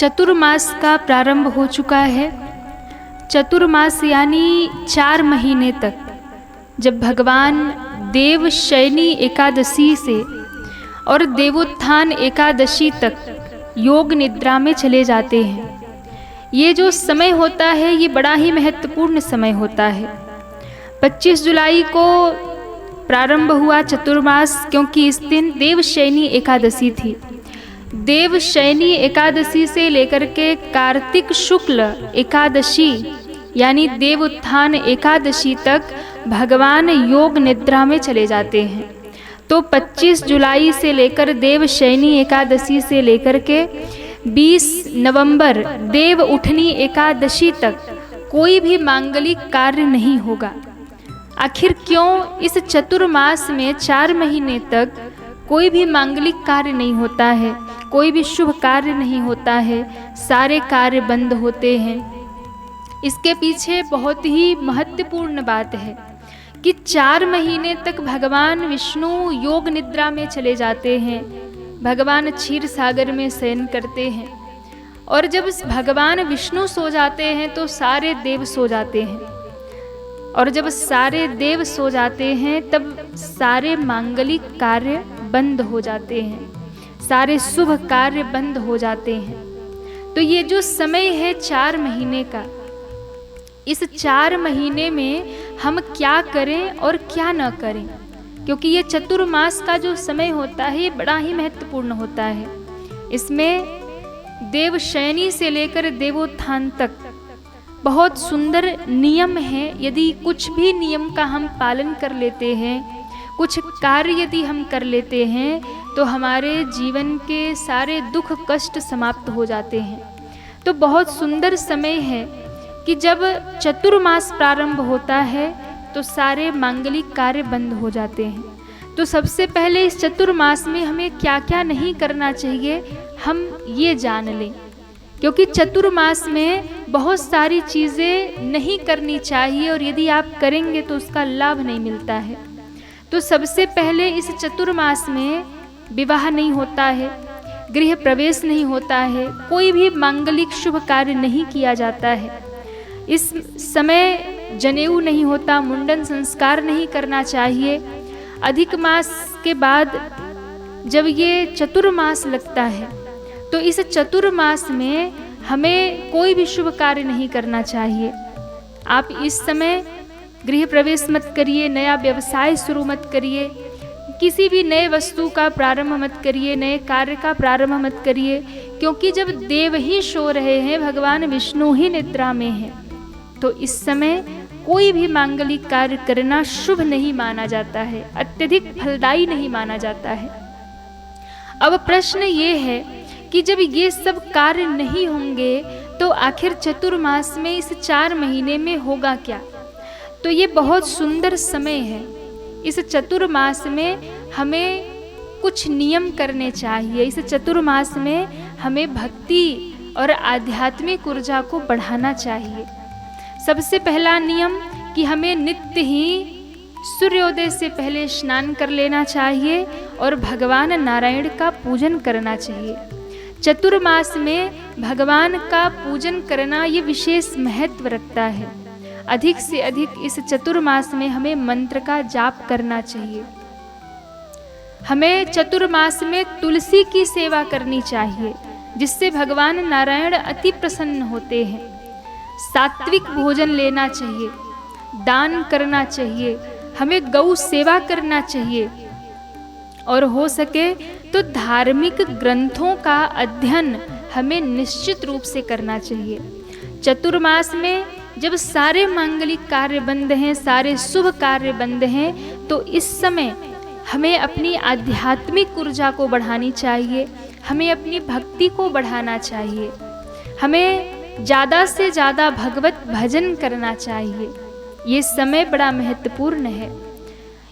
चतुर्मास का प्रारंभ हो चुका है। चतुर्मास यानी 4 महीने तक जब भगवान देवशयनी एकादशी से और देवोत्थान एकादशी तक योग निद्रा में चले जाते हैं, ये जो समय होता है ये बड़ा ही महत्वपूर्ण समय होता है। 25 जुलाई को प्रारंभ हुआ चतुर्मास, क्योंकि इस दिन देवशयनी एकादशी थी। देवशयनी एकादशी से लेकर के कार्तिक शुक्ल एकादशी यानी देवोत्थान एकादशी तक भगवान योग निद्रा में चले जाते हैं। तो 25 जुलाई से लेकर देवशयनी एकादशी से लेकर के 20 नवंबर देव उठनी एकादशी तक कोई भी मांगलिक कार्य नहीं होगा। आखिर क्यों इस चतुर्मास में 4 महीने तक कोई भी मांगलिक कार्य नहीं होता है, कोई भी शुभ कार्य नहीं होता है, सारे कार्य बंद होते हैं? इसके पीछे बहुत ही महत्वपूर्ण बात है कि 4 महीने तक भगवान विष्णु योग निद्रा में चले जाते हैं। भगवान क्षीर सागर में शयन करते हैं, और जब भगवान विष्णु सो जाते हैं तो सारे देव सो जाते हैं, और जब सारे देव सो जाते हैं तब सारे मांगलिक कार्य बंद हो जाते हैं, सारे शुभ कार्य बंद हो जाते हैं। तो ये जो समय है 4 महीने का, इस 4 महीने में हम क्या करें और क्या न करें, क्योंकि ये चतुर्मास का जो समय होता है ये बड़ा ही महत्वपूर्ण होता है। इसमें देवशयनी से लेकर देवोत्थान तक बहुत सुंदर नियम हैं। यदि कुछ भी नियम का हम पालन कर लेते हैं, कुछ कार्य यदि हम कर लेते हैं, तो हमारे जीवन के सारे दुख कष्ट समाप्त हो जाते हैं। तो बहुत सुंदर समय है कि जब चतुर्मास प्रारंभ होता है तो सारे मांगलिक कार्य बंद हो जाते हैं। तो सबसे पहले इस चतुर्मास में हमें क्या क्या नहीं करना चाहिए हम ये जान लें, क्योंकि चतुर्मास में बहुत सारी चीज़ें नहीं करनी चाहिए, और यदि आप करेंगे तो उसका लाभ नहीं मिलता है। तो सबसे पहले इस चतुर्मास में विवाह नहीं होता है, गृह प्रवेश नहीं होता है, कोई भी मांगलिक शुभ कार्य नहीं किया जाता है। इस समय जनेऊ नहीं होता, मुंडन संस्कार नहीं करना चाहिए। अधिक मास के बाद जब ये चतुर्मास लगता है तो इस चतुर्मास में हमें कोई भी शुभ कार्य नहीं करना चाहिए। आप इस समय गृह प्रवेश मत करिए, नया व्यवसाय शुरू मत करिए, किसी भी नए वस्तु का प्रारंभ मत करिए, नए कार्य का प्रारंभ मत करिए, क्योंकि जब देव ही सो रहे हैं, भगवान विष्णु ही निद्रा में हैं, तो इस समय कोई भी मांगलिक कार्य करना शुभ नहीं माना जाता है, अत्यधिक फलदायी नहीं माना जाता है। अब प्रश्न ये है कि जब ये सब कार्य नहीं होंगे तो आखिर चतुर्मास में इस 4 महीने में होगा क्या? तो ये बहुत सुंदर समय है। इस चतुर्मास में हमें कुछ नियम करने चाहिए। इस चतुर्मास में हमें भक्ति और आध्यात्मिक ऊर्जा को बढ़ाना चाहिए। सबसे पहला नियम कि हमें नित्य ही सूर्योदय से पहले स्नान कर लेना चाहिए और भगवान नारायण का पूजन करना चाहिए। चतुर्मास में भगवान का पूजन करना ये विशेष महत्व रखता है। अधिक से अधिक इस चतुर्मास में हमें मंत्र का जाप करना चाहिए। हमें चतुर्मास में तुलसी की सेवा करनी चाहिए, जिससे भगवान नारायण अति प्रसन्न होते हैं। सात्विक भोजन लेना चाहिए, दान करना चाहिए, हमें गौ सेवा करना चाहिए, और हो सके तो धार्मिक ग्रंथों का अध्ययन हमें निश्चित रूप से करना चाहिए। चतुर्मास में जब सारे मांगलिक कार्य बंद हैं, सारे शुभ कार्य बंद हैं, तो इस समय हमें अपनी आध्यात्मिक ऊर्जा को बढ़ानी चाहिए, हमें अपनी भक्ति को बढ़ाना चाहिए, हमें ज़्यादा से ज़्यादा भगवत भजन करना चाहिए। ये समय बड़ा महत्वपूर्ण है।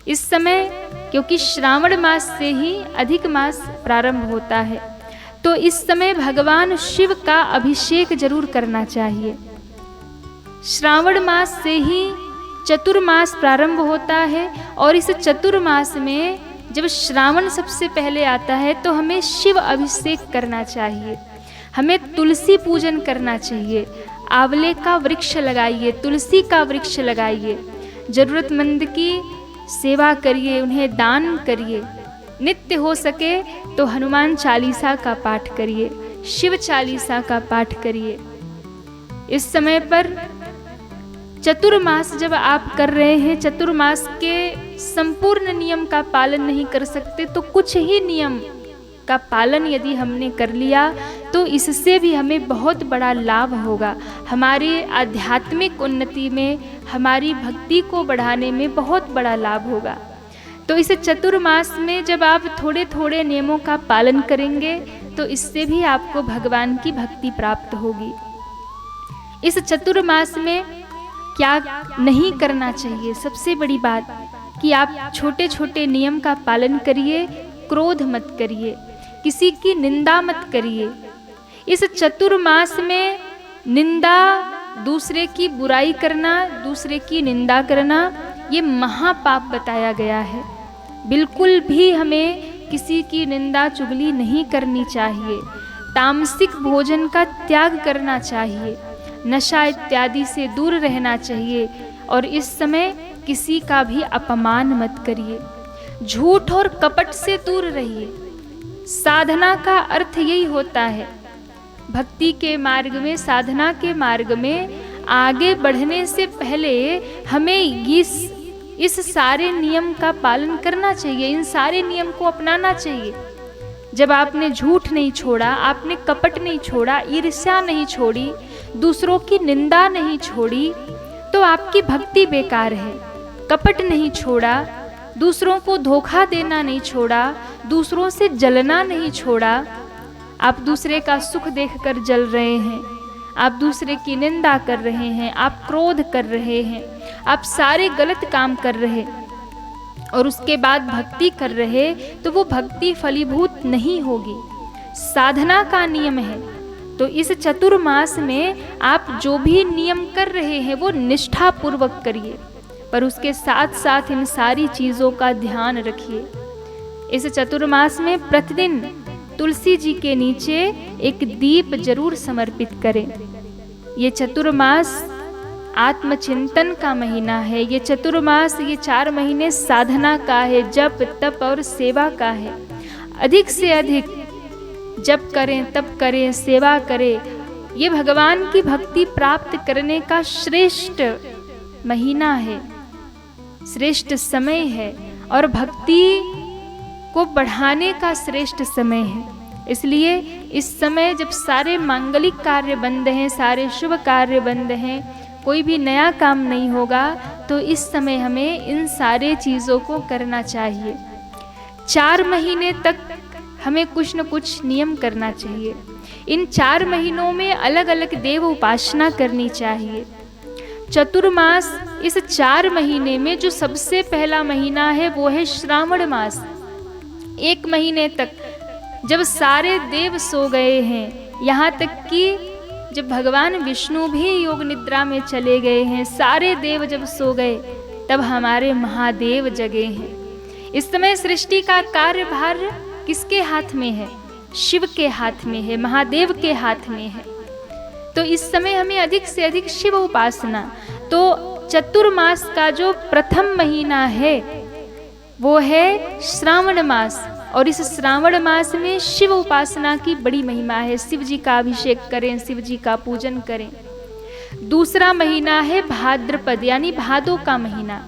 इस समय क्योंकि श्रावण मास से ही अधिक मास प्रारंभ होता है, तो इस समय भगवान शिव का अभिषेक जरूर करना चाहिए। श्रावण मास से ही चतुर्मास प्रारंभ होता है, और इस चतुर्मास में जब श्रावण सबसे पहले आता है तो हमें शिव अभिषेक करना चाहिए। हमें तुलसी पूजन करना चाहिए। आंवले का वृक्ष लगाइए, तुलसी का वृक्ष लगाइए, जरूरतमंद की सेवा करिए, उन्हें दान करिए। नित्य हो सके तो हनुमान चालीसा का पाठ करिए, शिव चालीसा का पाठ करिए। इस समय पर चतुर्मास जब आप कर रहे हैं, चतुर्मास के संपूर्ण नियम का पालन नहीं कर सकते तो कुछ ही नियम का पालन यदि हमने कर लिया तो इससे भी हमें बहुत बड़ा लाभ होगा। हमारी आध्यात्मिक उन्नति में, हमारी भक्ति को बढ़ाने में बहुत बड़ा लाभ होगा। तो इस चतुर्मास में जब आप थोड़े थोड़े नियमों का पालन करेंगे तो इससे भी आपको भगवान की भक्ति प्राप्त होगी। इस चतुर्मास में क्या नहीं करना चाहिए? सबसे बड़ी बात कि आप छोटे छोटे नियम का पालन करिए, क्रोध मत करिए, किसी की निंदा मत करिए। इस चतुर्मास में निंदा, दूसरे की बुराई करना, दूसरे की निंदा करना, ये महापाप बताया गया है। बिल्कुल भी हमें किसी की निंदा चुगली नहीं करनी चाहिए। तामसिक भोजन का त्याग करना चाहिए, नशा इत्यादि से दूर रहना चाहिए और इस समय किसी का भी अपमान मत करिए। झूठ और कपट से दूर रहिए। साधना का अर्थ यही होता है। भक्ति के मार्ग में, साधना के मार्ग में आगे बढ़ने से पहले हमें इस सारे नियम का पालन करना चाहिए, इन सारे नियम को अपनाना चाहिए। जब आपने झूठ नहीं छोड़ा, आपने कपट नहीं छोड़ा, ईर्ष्या नहीं छोड़ी, दूसरों की निंदा नहीं छोड़ी, तो आपकी भक्ति बेकार है। कपट नहीं छोड़ा, दूसरों को धोखा देना नहीं छोड़ा, दूसरों से जलना नहीं छोड़ा, आप दूसरे का सुख देखकर जल रहे हैं, आप दूसरे की निंदा कर रहे हैं, आप क्रोध कर रहे हैं, आप सारे गलत काम कर रहे और उसके बाद भक्ति कर रहे, तो वो भक्ति फलीभूत नहीं होगी। साधना का नियम है। तो इस चतुर्मास में आप जो भी नियम कर रहे हैं वो निष्ठा पूर्वक करिए, पर उसके साथ साथ इन सारी चीज़ों का ध्यान रखिए। इस चतुर्मास में प्रतिदिन तुलसी जी के नीचे एक दीप जरूर समर्पित करें। ये चतुर्मास आत्मचिंतन का महीना है। ये चतुर्मास, ये 4 महीने साधना का है, जप तप और सेवा का है। अधिक से अधिक जप करें, तप करें, सेवा करें। ये भगवान की भक्ति प्राप्त करने का श्रेष्ठ महीना है, श्रेष्ठ समय है और भक्ति को बढ़ाने का श्रेष्ठ समय है। इसलिए इस समय जब सारे मांगलिक कार्य बंद हैं, सारे शुभ कार्य बंद हैं, कोई भी नया काम नहीं होगा, तो इस समय हमें इन सारे चीज़ों को करना चाहिए। 4 महीने तक हमें कुछ न कुछ नियम करना चाहिए। इन 4 महीनों में अलग अलग देव उपासना करनी चाहिए। चतुर्मास, इस 4 महीने में जो सबसे पहला महीना है वो है श्रावण मास। 1 महीने तक जब सारे देव सो गए हैं, यहाँ तक कि जब भगवान विष्णु भी योग निद्रा में चले गए हैं, सारे देव जब सो गए, तब हमारे महादेव जगे हैं। इस समय सृष्टि का कार्यभार किसके हाथ में है? शिव के हाथ में है, महादेव के हाथ में है। तो इस समय हमें अधिक से अधिक शिव उपासना। तो चतुर्मास का जो प्रथम महीना है वो है श्रावण मास, और इस श्रावण मास में शिव उपासना की बड़ी महिमा है। शिव जी का अभिषेक करें, शिव जी का पूजन करें। दूसरा महीना है भाद्रपद, यानी भादों का महीना।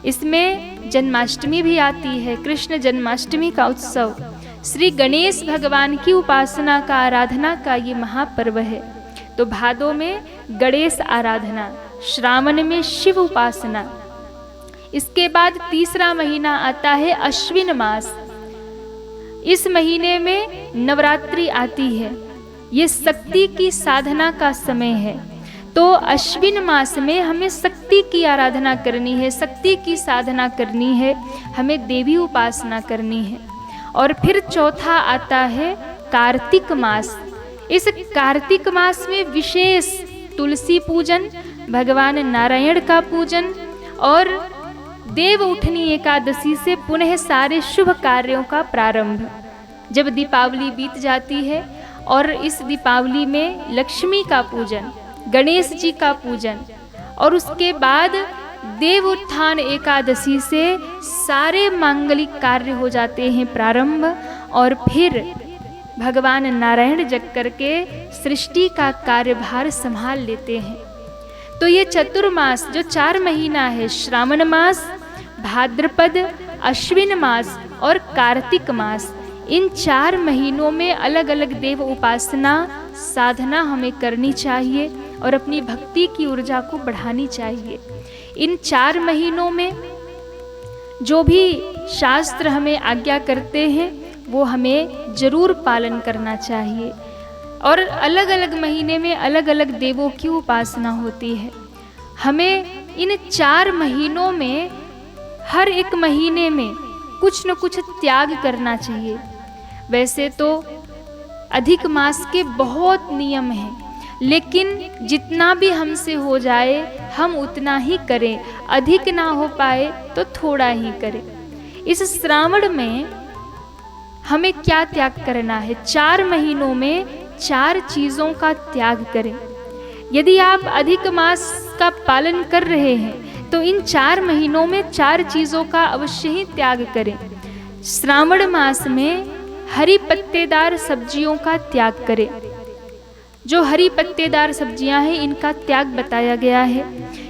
इसमें जन्माष्टमी भी आती है, कृष्ण जन्माष्टमी का उत्सव। श्री गणेश भगवान की उपासना का, आराधना का ये महापर्व है। तो भादों में गणेश आराधना, श्रावण में शिव उपासना। इसके बाद तीसरा महीना आता है अश्विन मास। इस महीने में नवरात्रि आती है, ये शक्ति की साधना का समय है। तो अश्विन मास में हमें शक्ति की आराधना करनी है, शक्ति की साधना करनी है, हमें देवी उपासना करनी है। और फिर चौथा आता है कार्तिक मास। इस कार्तिक मास में विशेष तुलसी पूजन, भगवान नारायण का पूजन और देव उठनी एकादशी से पुनः सारे शुभ कार्यों का प्रारंभ। जब दीपावली बीत जाती है और इस दीपावली में लक्ष्मी का पूजन, गणेश जी का पूजन, और उसके बाद देव उत्थान एकादशी से सारे मांगलिक कार्य हो जाते हैं प्रारंभ, और फिर भगवान नारायण जग करके सृष्टि का कार्यभार संभाल लेते हैं। तो ये चतुर्मास जो 4 महीना है, श्रावण मास, भाद्रपद, अश्विन मास और कार्तिक मास, इन 4 महीनों में अलग अलग देव उपासना साधना हमें करनी चाहिए और अपनी भक्ति की ऊर्जा को बढ़ानी चाहिए। इन 4 महीनों में जो भी शास्त्र हमें आज्ञा करते हैं वो हमें जरूर पालन करना चाहिए। और अलग अलग महीने में अलग अलग देवों की उपासना होती है। हमें इन 4 महीनों में हर एक महीने में कुछ न कुछ त्याग करना चाहिए। वैसे तो अधिक मास के बहुत नियम हैं, लेकिन जितना भी हमसे हो जाए हम उतना ही करें, अधिक ना हो पाए तो थोड़ा ही करें। इस श्रावण में हमें क्या त्याग करना है? 4 महीनों में 4 चीज़ों का त्याग करें। यदि आप अधिक मास का पालन कर रहे हैं तो इन 4 महीनों में 4 चीज़ों का अवश्य ही त्याग करें। श्रावण मास में हरी पत्तेदार सब्जियों का त्याग करें। जो हरी पत्तेदार सब्जियां हैं इनका त्याग बताया गया है,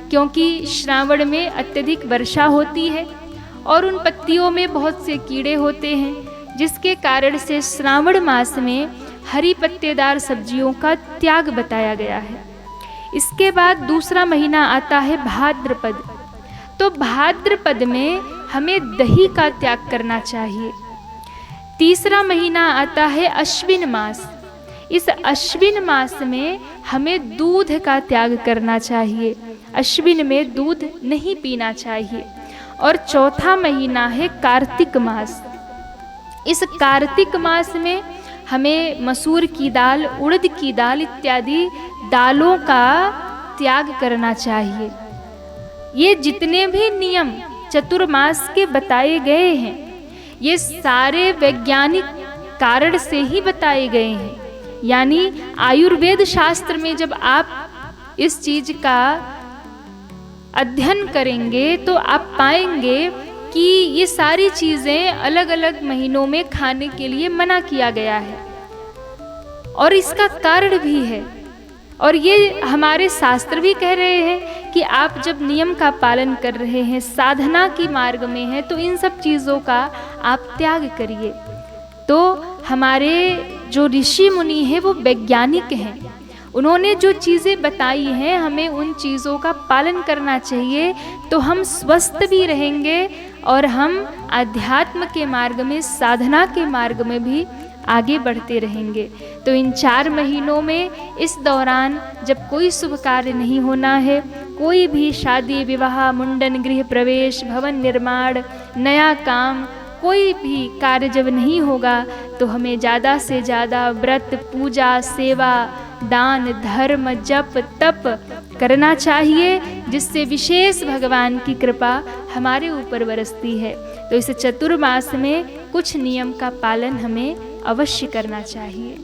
क्योंकि श्रावण में अत्यधिक वर्षा होती है और उन पत्तियों में बहुत से कीड़े होते हैं, जिसके कारण से श्रावण मास में हरी पत्तेदार सब्जियों का त्याग बताया गया है। इसके बाद दूसरा महीना आता है भाद्रपद। तो भाद्रपद में हमें दही का त्याग करना चाहिए। तीसरा महीना आता है अश्विन मास। इस अश्विन मास में हमें दूध का त्याग करना चाहिए। अश्विन में दूध नहीं पीना चाहिए। और चौथा महीना है कार्तिक मास। इस कार्तिक मास में हमें मसूर की दाल, उड़द की दाल इत्यादि दालों का त्याग करना चाहिए। ये जितने भी नियम चतुर्मास के बताए गए हैं ये सारे वैज्ञानिक कारण से ही बताए गए हैं। यानी आयुर्वेद शास्त्र में जब आप इस चीज का अध्ययन करेंगे तो आप पाएंगे कि ये सारी चीज़ें अलग अलग महीनों में खाने के लिए मना किया गया है और इसका कारण भी है। और ये हमारे शास्त्र भी कह रहे हैं कि आप जब नियम का पालन कर रहे हैं, साधना की मार्ग में हैं, तो इन सब चीज़ों का आप त्याग करिए। तो हमारे जो ऋषि मुनि हैं वो वैज्ञानिक हैं, उन्होंने जो चीज़ें बताई हैं हमें उन चीज़ों का पालन करना चाहिए, तो हम स्वस्थ भी रहेंगे और हम आध्यात्म के मार्ग में, साधना के मार्ग में भी आगे बढ़ते रहेंगे। तो इन 4 महीनों में इस दौरान जब कोई शुभ कार्य नहीं होना है, कोई भी शादी विवाह, मुंडन, गृह प्रवेश, भवन निर्माण, नया काम, कोई भी कार्य जब नहीं होगा तो हमें ज़्यादा से ज़्यादा व्रत, पूजा, सेवा, दान, धर्म, जप, तप करना चाहिए, जिससे विशेष भगवान की कृपा हमारे ऊपर बरसती है। तो इस चतुर्मास में कुछ नियम का पालन हमें अवश्य करना चाहिए।